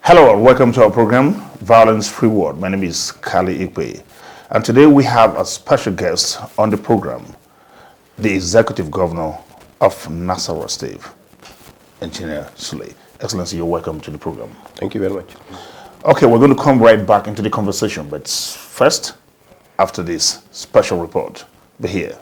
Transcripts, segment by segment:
Hello and welcome to our program, Violence Free World. My name is Kali Ikpe, and today we have a special guest on the program, the Executive Governor of Nasarawa State, Engineer Sule. Excellency, you're welcome to the program. Thank you very much. Okay, we're going to come right back into the conversation, but first, after this special report, be here.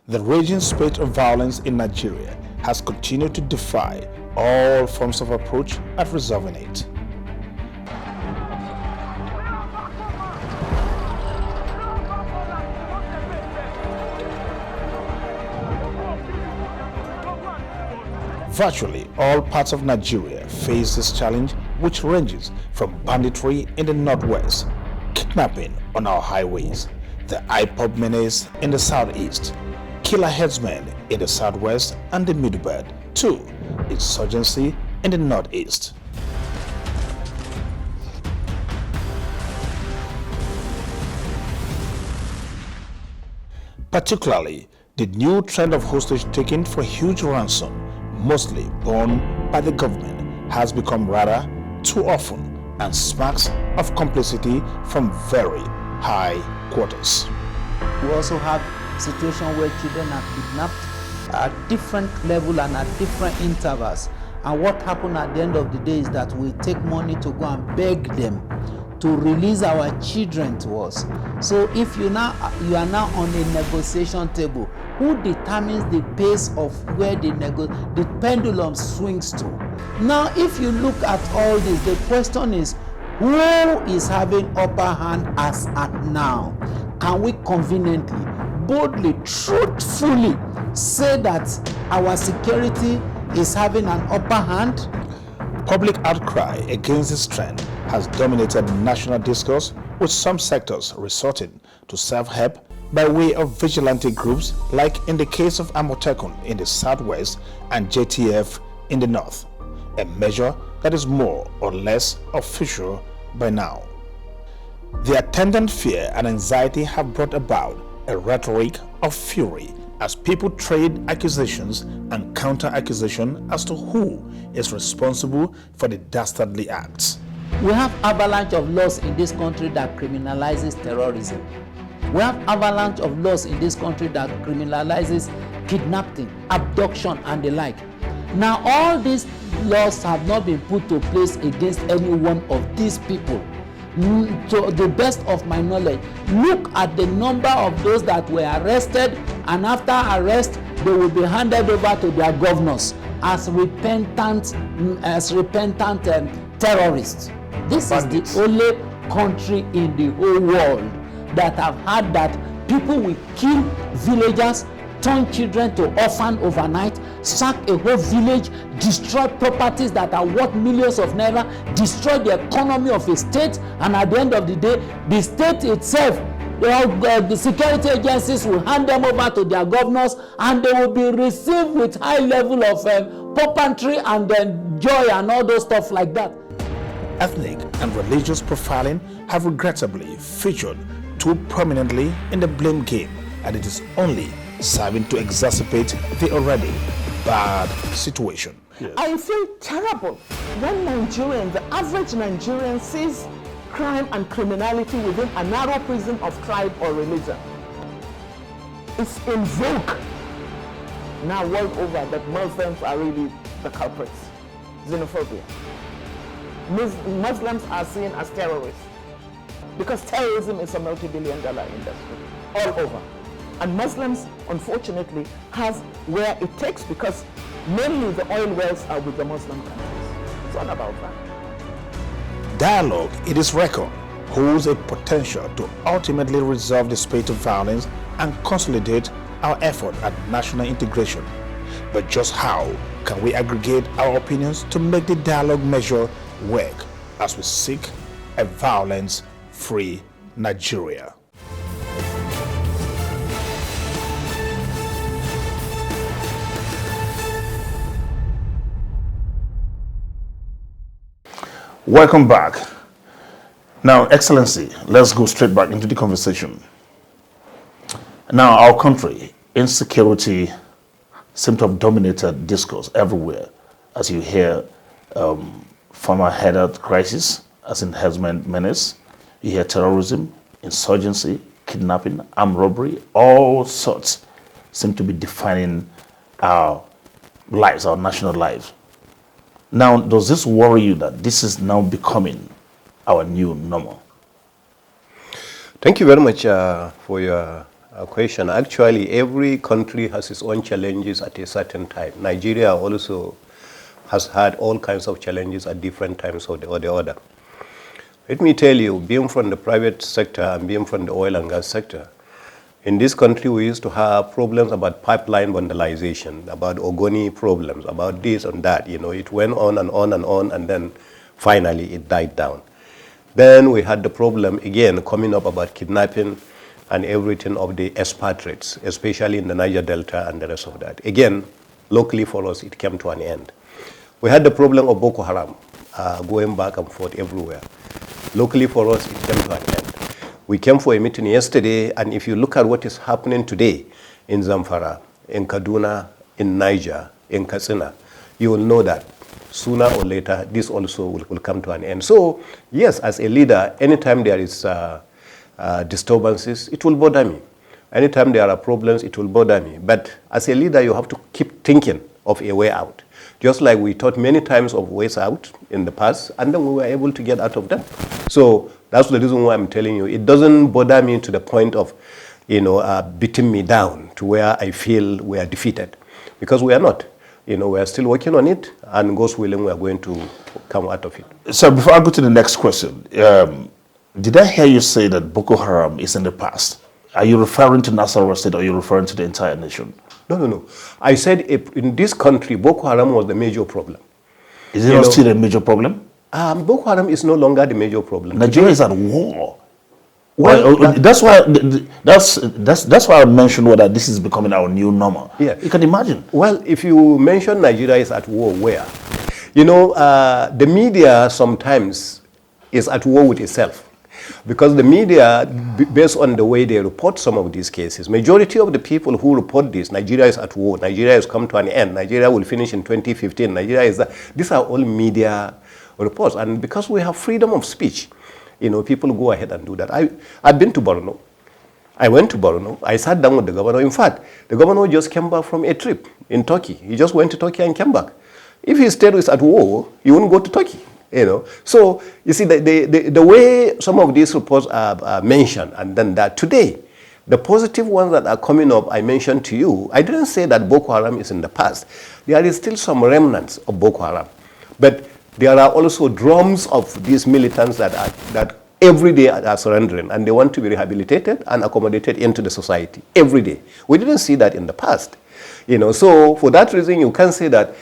The raging spate of violence in Nigeria has continued to defy all forms of approach at resolving it. Virtually all parts of Nigeria face this challenge, which ranges from banditry in the northwest, kidnapping on our highways, the IPOB menace in the southeast, killer headsmen in the southwest and the middle belt, to insurgency in the northeast. Particularly, the new trend of hostage taking for huge ransom, mostly borne by the government, has become rather too often and smacks of complicity from very high quarters. We also have situations where children are kidnapped at different levels and at different intervals. And what happens at the end of the day is that we take money to go and beg them to release our children to us. So if you are now on a negotiation table, who determines the pace of where the pendulum swings to? Now, if you look at all this, the question is, who is having upper hand as at now? Can we conveniently, boldly, truthfully say that our security is having an upper hand? Public outcry against this trend has dominated national discourse, with some sectors resorting to self-help by way of vigilante groups, like in the case of Amotekun in the southwest and JTF in the north, a measure that is more or less official by now. The attendant fear and anxiety have brought about a rhetoric of fury as people trade accusations and counter-accusation as to who is responsible for the dastardly acts. We have avalanche of laws in this country that criminalizes terrorism. We have avalanche of laws in this country that criminalizes kidnapping, abduction, and the like. Now, all these laws have not been put to place against any one of these people. To the best of my knowledge, look at the number of those that were arrested, and after arrest, they will be handed over to their governors as repentant terrorists. This is the only country in the whole world that have had that people will kill villagers, turn children to orphan overnight, sack a whole village, destroy properties that are worth millions of naira, destroy the economy of a state, and at the end of the day, the state itself, the security agencies will hand them over to their governors, and they will be received with high level of puppetry and then joy and all those stuff like that. Ethnic and religious profiling have regrettably featured too prominently in the blame game, and it is only serving to exacerbate the already bad situation. Yes. I feel terrible when Nigerians, the average Nigerian, sees crime and criminality within a narrow prison of tribe or religion. It's in vogue now world over that Muslims are really the culprits. Xenophobia. Muslims are seen as terrorists because terrorism is a multi-billion-dollar industry all over. And Muslims, unfortunately, have where it takes because mainly the oil wells are with the Muslim countries. It's all about that. Dialogue, it is reckoned, holds a potential to ultimately resolve the spate of violence and consolidate our effort at national integration. But just how can we aggregate our opinions to make the dialogue measure work as we seek a violence-free Nigeria? Welcome back. Now, Excellency, let's go straight back into the conversation. Now, our country, insecurity seems to have dominated discourse everywhere, as you hear farmer-headed crisis, as in herdsmen menace. You hear terrorism, insurgency, kidnapping, armed robbery, all sorts seem to be defining our lives, our national lives. Now, does this worry you that this is now becoming our new normal? Thank you very much for your question. Actually, every country has its own challenges at a certain time. Nigeria also has had all kinds of challenges at different times or the other. Let me tell you, being from the private sector and being from the oil and gas sector, in this country we used to have problems about pipeline vandalization, about Ogoni problems, about this and that. You know, it went on and on and on, and then finally it died down. Then we had the problem again coming up about kidnapping and everything of the expatriates, especially in the Niger Delta and the rest of that. Again, locally for us, it came to an end. We had the problem of Boko Haram going back and forth everywhere. Locally for us, it came to an end. We came for a meeting yesterday, and if you look at what is happening today in Zamfara, in Kaduna, in Niger, in Katsina, you will know that sooner or later, this also will come to an end. So, yes, as a leader, anytime there is disturbances, it will bother me. Anytime there are problems, it will bother me. But as a leader, you have to keep thinking of a way out. Just like we thought many times of ways out in the past, and then we were able to get out of them. So that's the reason why I'm telling you, it doesn't bother me to the point of, beating me down to where I feel we are defeated. Because we are not. We are still working on it, and God's willing, we are going to come out of it. So before I go to the next question, did I hear you say that Boko Haram is in the past? Are you referring to Nasarawa State, or are you referring to the entire nation? No. I said in this country, Boko Haram was the major problem. Is it not still a major problem? Boko Haram is no longer the major problem. Nigeria is at war. Well, that's why I mentioned whether this is becoming our new normal. Yeah. You can imagine. Well, if you mention Nigeria is at war, where? The media sometimes is at war with itself. Because the media, based on the way they report some of these cases, majority of the people who report this, Nigeria is at war, Nigeria has come to an end, Nigeria will finish in 2015, Nigeria is that. These are all media reports. And because we have freedom of speech, people go ahead and do that. I've been to Borno. I went to Borno. I sat down with the governor. In fact, the governor just came back from a trip in Turkey. He just went to Turkey and came back. If his state was at war, he wouldn't go to Turkey. So you see the way some of these reports are mentioned, and then that today, the positive ones that are coming up, I mentioned to you, I didn't say that Boko Haram is in the past. There is still some remnants of Boko Haram, but there are also drums of these militants that every day are surrendering, and they want to be rehabilitated and accommodated into the society every day. We didn't see that in the past, So for that reason, you can say that.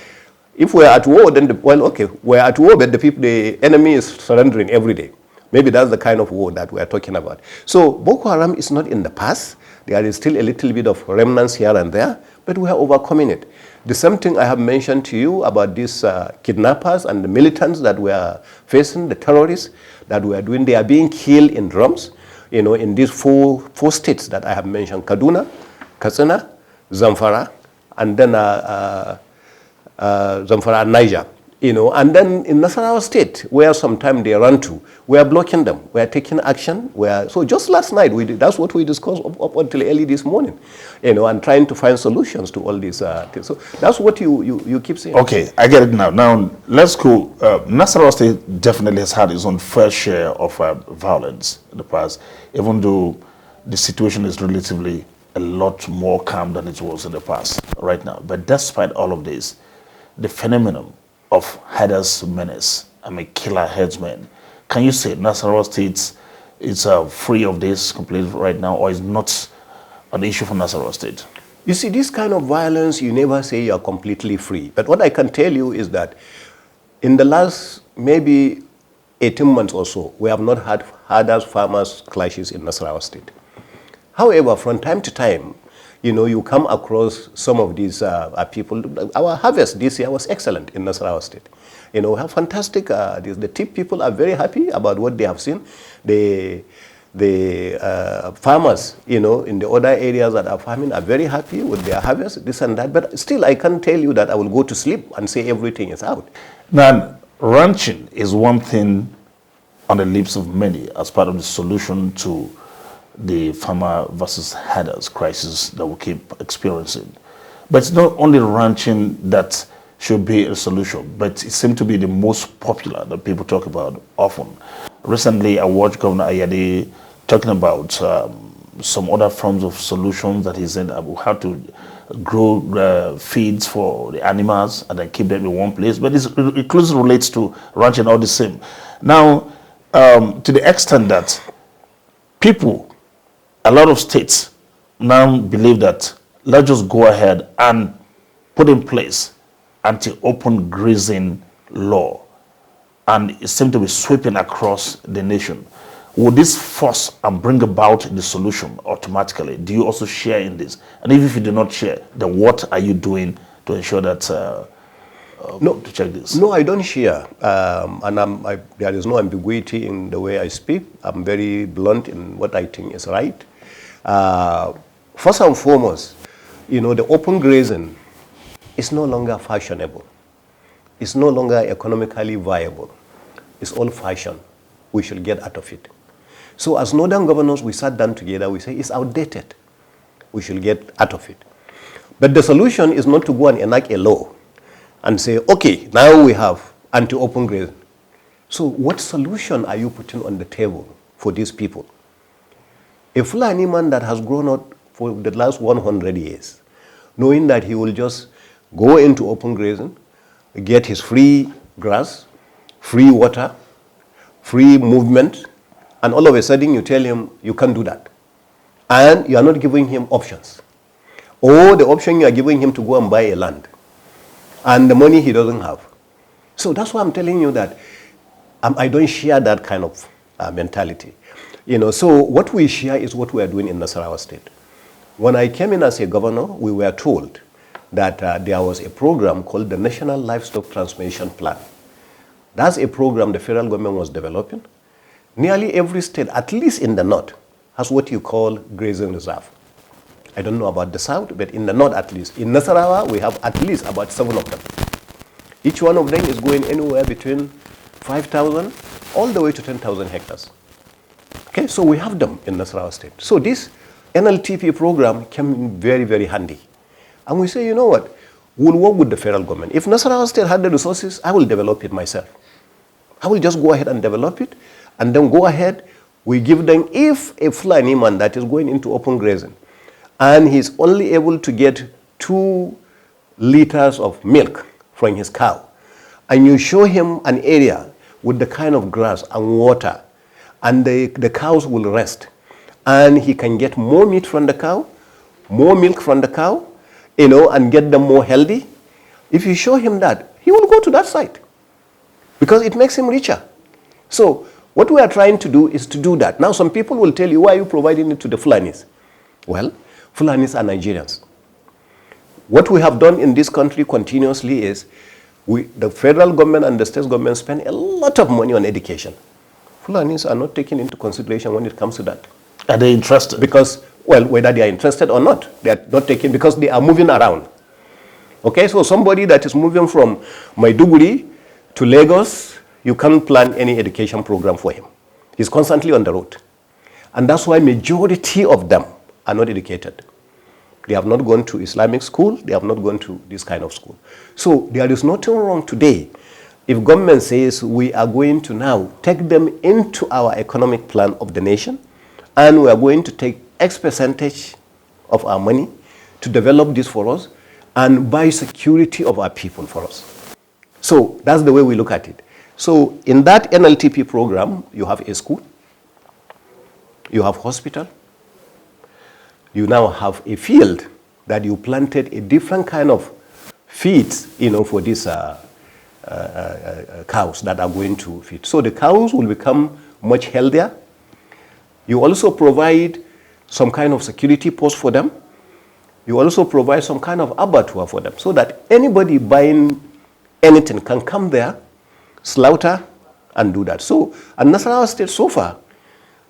If we're at war, then, we're at war, but the enemy is surrendering every day. Maybe that's the kind of war that we're talking about. So Boko Haram is not in the past. There is still a little bit of remnants here and there, but we are overcoming it. The same thing I have mentioned to you about these kidnappers and the militants that we are facing, the terrorists that we are doing. They are being killed in drums, in these four states that I have mentioned: Kaduna, Katsina, Zamfara, and then Zamfara and Niger, and then in Nasarawa State, where sometimes they run to, we are blocking them. We are taking action. So just last night, that's what we discussed up until early this morning, and trying to find solutions to all these things. So that's what you keep saying. Okay, I get it now. Now, let's go. Nasarawa State definitely has had its own fair share of violence in the past, even though the situation is relatively a lot more calm than it was in the past right now. But despite all of this, the phenomenon of herders menace, killer herdsmen, can you say Nasarawa State is free of this completely right now, or is not an issue for Nasarawa State? You see, this kind of violence, you never say you are completely free. But what I can tell you is that in the last maybe 18 months or so, we have not had herders-farmers clashes in Nasarawa State. However, from time to time, you come across some of these people. Our harvest this year was excellent in Nasarawa State. You know, we have fantastic, the tip people are very happy about what they have seen. The farmers, you know, in the other areas that are farming are very happy with their harvest, this and that. But still, I can't tell you that I will go to sleep and say everything is out. Now, ranching is one thing on the lips of many as part of the solution to the farmer versus herders crisis that we keep experiencing. But it's not only ranching that should be a solution, but it seems to be the most popular that people talk about often. Recently, I watched Governor Ayade talking about some other forms of solutions that he said how to grow feeds for the animals and then keep them in one place. But it closely relates to ranching all the same. Now, to the extent that people, a lot of states now believe that let's just go ahead and put in place anti-open grazing law, and it seems to be sweeping across the nation. Would this force and bring about the solution automatically? Do you also share in this? And if you do not share, then what are you doing to ensure that to check this? No, I don't share, and there is no ambiguity in the way I speak. I'm very blunt in what I think is right. First and foremost, you know, the open grazing is no longer fashionable. It's no longer economically viable. It's old fashioned. We should get out of it. So as northern governors, we sat down together, we say it's outdated. We should get out of it. But the solution is not to go and enact a law and say, okay, now we have anti-open grazing. So what solution are you putting on the table for these people? A Fulani man that has grown up for the last 100 years, knowing that he will just go into open grazing, get his free grass, free water, free movement, and all of a sudden you tell him you can't do that. And you are not giving him options. Or the option you are giving him to go and buy a land. And the money he doesn't have. So that's why I'm telling you that I don't share that kind of mentality. You know, so what we share is what we are doing in Nasarawa State. When I came in as a governor, we were told that there was a program called the National Livestock Transformation Plan. That's a program the federal government was developing. Nearly every state, at least in the north, has what you call grazing reserve. I don't know about the south, but in the north at least. In Nasarawa, we have at least about 7 of them. Each one of them is going anywhere between 5,000 all the way to 10,000 hectares. Okay, so we have them in Nasarawa State. So this NLTP program came in very, very handy. And we say, you know what, we'll work with the federal government. If Nasarawa State had the resources, I will develop it myself. I will just go ahead and develop it, and then go ahead, we give them, if a Fulani man that is going into open grazing, and he's only able to get 2 liters of milk from his cow, and you show him an area with the kind of grass and water, and the cows will rest, and he can get more meat from the cow, more milk from the cow, you know, and get them more healthy. If you show him that, he will go to that site because it makes him richer. So what we are trying to do is to do that. Now some people will tell you, why are you providing it to the Fulanis? Well, Fulanis are Nigerians. What we have done in this country continuously is the federal government and the state government spend a lot of money on education. Fulanis are not taken into consideration when it comes to that. Are they interested? Because, well, whether they are interested or not, they are not taken because they are moving around. Okay, so somebody that is moving from Maiduguri to Lagos, you can't plan any education program for him. He's constantly on the road. And that's why majority of them are not educated. They have not gone to Islamic school, they have not gone to this kind of school. So there is nothing wrong today if government says we are going to now take them into our economic plan of the nation, and we are going to take X percentage of our money to develop this for us and buy security of our people for us. So that's the way we look at it. So in that NLTP program, you have a school, you have hospital, you now have a field that you planted a different kind of feeds, you know, for these cows that are going to feed. So the cows will become much healthier. You also provide some kind of security post for them. You also provide some kind of abattoir for them so that anybody buying anything can come there slaughter and do that. So, and Nasarawa State so far,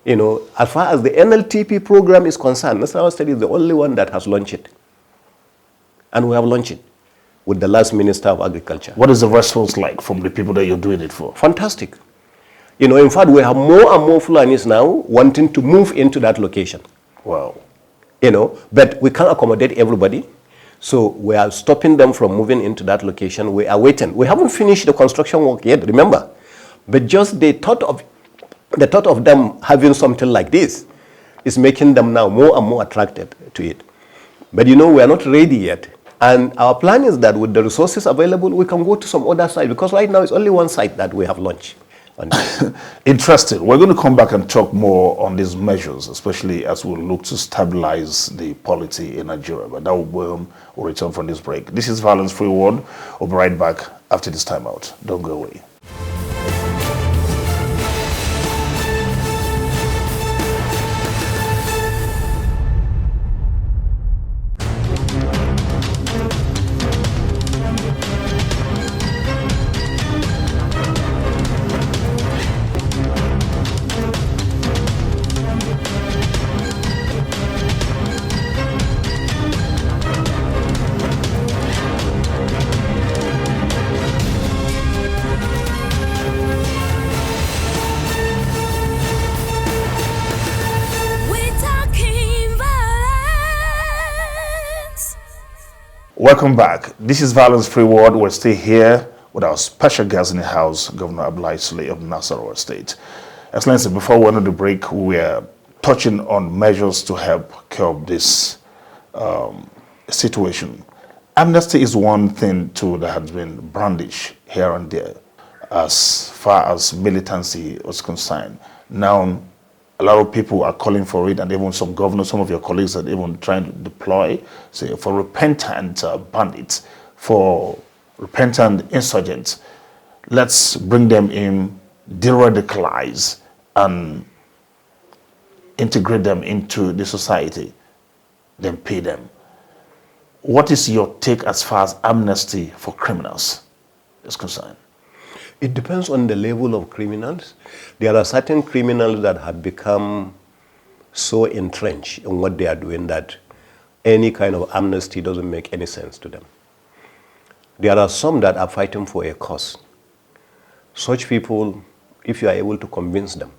as far as the NLTP program is concerned, Nasarawa State is the only one that has launched it. And we have launched it with the last Minister of Agriculture. What is the response like from the people that you're doing it for? Fantastic. In fact, we have more and more Fulanis now wanting to move into that location. Wow. But we can't accommodate everybody. So we are stopping them from moving into that location. We are waiting. We haven't finished the construction work yet, remember. But just the thought of them having something like this is making them now more and more attracted to it. But we are not ready yet. And our plan is that with the resources available, we can go to some other site, because right now it's only one site that we have launched. Interesting. We're going to come back and talk more on these measures, especially as we look to stabilize the polity in Nigeria. But that will return from this break. This is Violence Free World. We'll be right back after this time out. Don't go away. Welcome back. This is Violence Free World. We're still here with our special guest in the house, Governor Abdullahi Sule of Nasarawa State. Excellency, before we went on the break, we were touching on measures to help curb this situation. Amnesty is one thing too that has been brandished here and there as far as militancy was concerned. Now, a lot of people are calling for it, and even some governors, some of your colleagues are even trying to deploy, say, for repentant bandits, for repentant insurgents. Let's bring them in, de-radicalize, and integrate them into the society, then pay them. What is your take as far as amnesty for criminals is concerned? It depends on the level of criminals. There are certain criminals that have become so entrenched in what they are doing that any kind of amnesty doesn't make any sense to them. There are some that are fighting for a cause. Such people, if you are able to convince them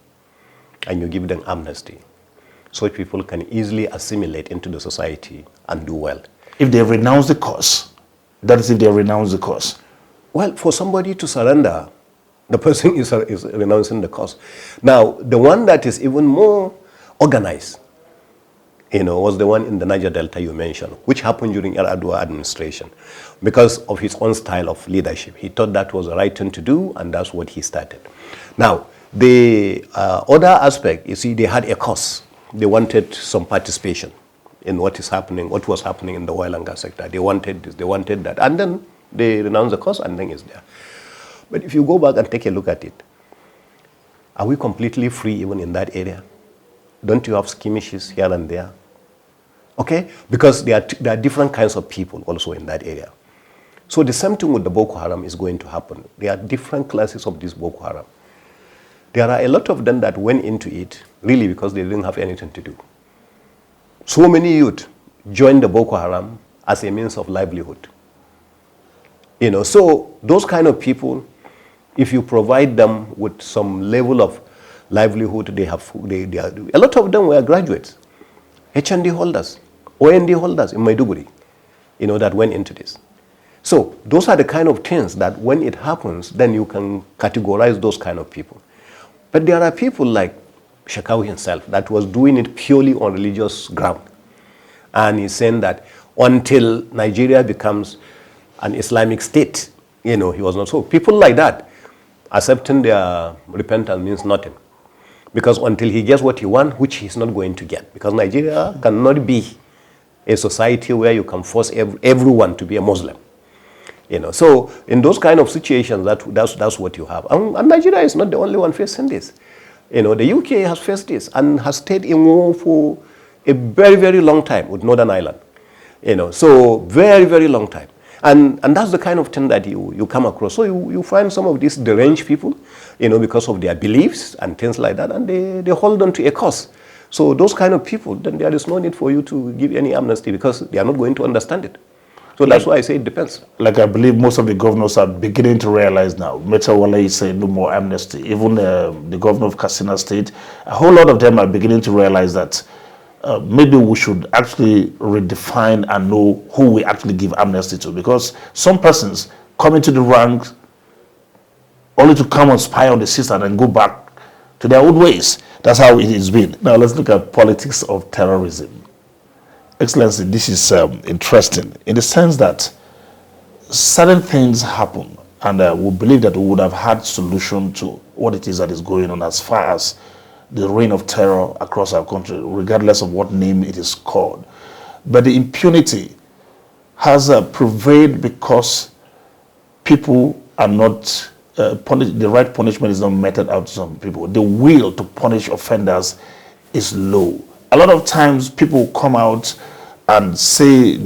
and you give them amnesty, such people can easily assimilate into the society and do well. If they renounce the cause, that is if they renounce the cause. Well, for somebody to surrender, the person is renouncing the cause. Now, the one that is even more organized, was the one in the Niger Delta you mentioned, which happened during Yar'Adua administration because of his own style of leadership. He thought that was the right thing to do, and that's what he started. Now, the other aspect, you see, they had a cause. They wanted some participation in what was happening in the oil and gas sector. They wanted this, they wanted that, and then they renounce the cause, and then it's there. But if you go back and take a look at it, are we completely free even in that area? Don't you have skirmishes here and there? Okay? Because there are different kinds of people also in that area. So the same thing with the Boko Haram is going to happen. There are different classes of this Boko Haram. There are a lot of them that went into it really because they didn't have anything to do. So many youth joined the Boko Haram as a means of livelihood. So those kind of people, if you provide them with some level of livelihood, they are, a lot of them were graduates, HND holders, OND holders in Maiduguri, that went into this. So those are the kind of things that when it happens, then you can categorize those kind of people. But there are people like Shekau himself that was doing it purely on religious ground. And he's saying that until Nigeria becomes an Islamic state, he was not so. People like that, accepting their repentance means nothing. Because until he gets what he wants, which he's not going to get. Because Nigeria cannot be a society where you can force everyone to be a Muslim. So in those kind of situations, that's what you have. And Nigeria is not the only one facing this. The UK has faced this and has stayed in war for a very, very long time with Northern Ireland. So very, very long time. And that's the kind of thing that you come across. So you find some of these deranged people, because of their beliefs and things like that, and they hold on to a cause. So those kind of people, then there is no need for you to give any amnesty because they are not going to understand it. So that's why I say it depends. Like I believe most of the governors are beginning to realize now. Metawala is saying no more amnesty. Even the governor of Katsina State, a whole lot of them are beginning to realize that maybe we should actually redefine and know who we actually give amnesty to. Because some persons come into the ranks only to come and spy on the system and go back to their old ways. That's how it has been. Now let's look at politics of terrorism. Excellency, this is interesting in the sense that certain things happen and we believe that we would have had solution to what it is that is going on as far as the reign of terror across our country, regardless of what name it is called. But the impunity has prevailed because people are not punished. The right punishment is not meted out to some people. The will to punish offenders is low. A lot of times people come out and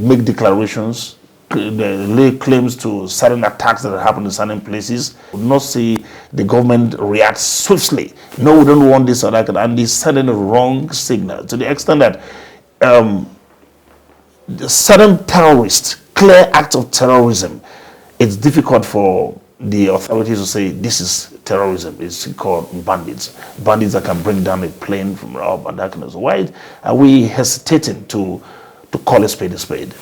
make declarations, lay claims to certain attacks that happen in certain places. We will not see the government react swiftly. No, we don't want this or that, and they sending a wrong signal to the extent that certain terrorists, clear acts of terrorism, it's difficult for the authorities to say this is terrorism. It's called bandits. Bandits that can bring down a plane from up and that kind of stuff. Why are we hesitating to call a spade a spade?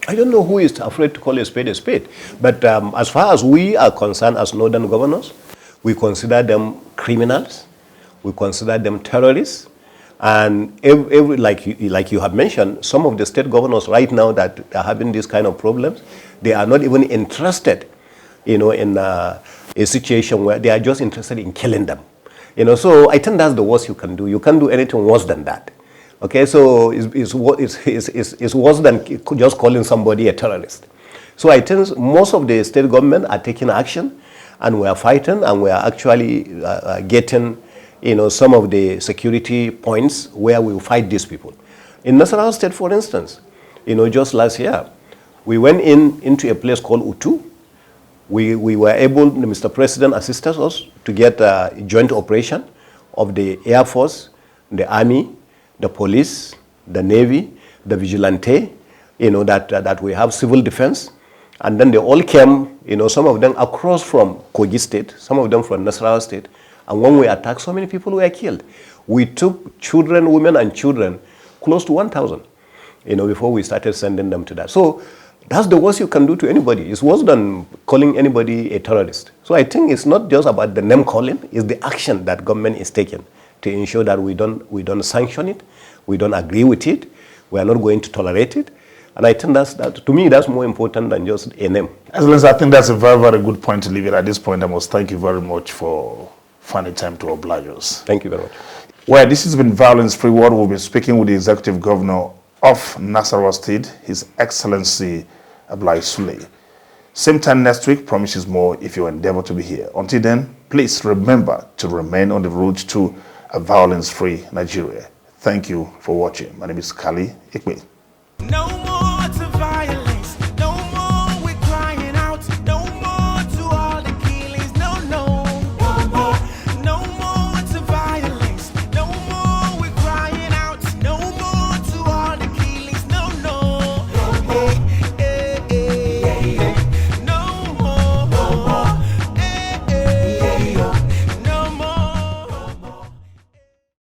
I don't know who is afraid to call a spade, but as far as we are concerned as northern governors, we consider them criminals, we consider them terrorists, and like you have mentioned, some of the state governors right now that are having these kind of problems, they are not even interested, in a situation where they are just interested in killing them. So I think that's the worst you can do. You can't do anything worse than that. Okay, so it's worse than just calling somebody a terrorist. So I think most of the state government are taking action, and we are fighting, and we are actually getting, some of the security points where we will fight these people. In Nasarawa State, for instance, just last year, we went into a place called Utu. We were able, Mr. President assisted us to get a joint operation of the Air Force, the Army, the police, the Navy, the vigilante, that we have civil defense. And then they all came, some of them across from Kogi State, some of them from Nasarawa State. And when we attacked, so many people were killed. We took children, women and children, close to 1,000, before we started sending them to that. So that's the worst you can do to anybody. It's worse than calling anybody a terrorist. So I think it's not just about the name calling, it's the action that government is taking to ensure that we don't sanction it, we don't agree with it, we are not going to tolerate it. And I think to me, that's more important than just a name. Excellency, I think that's a very, very good point to leave it at this point. I must thank you very much for finding time to oblige us. Thank you very much. Well, this has been Violence Free World. We'll be speaking with the Executive Governor of Nasarawa State, His Excellency Abdullahi Sule. Same time next week, promises more if you endeavor to be here. Until then, please remember to remain on the road to a violence-free Nigeria. Thank you for watching. My name is Ikpe. No.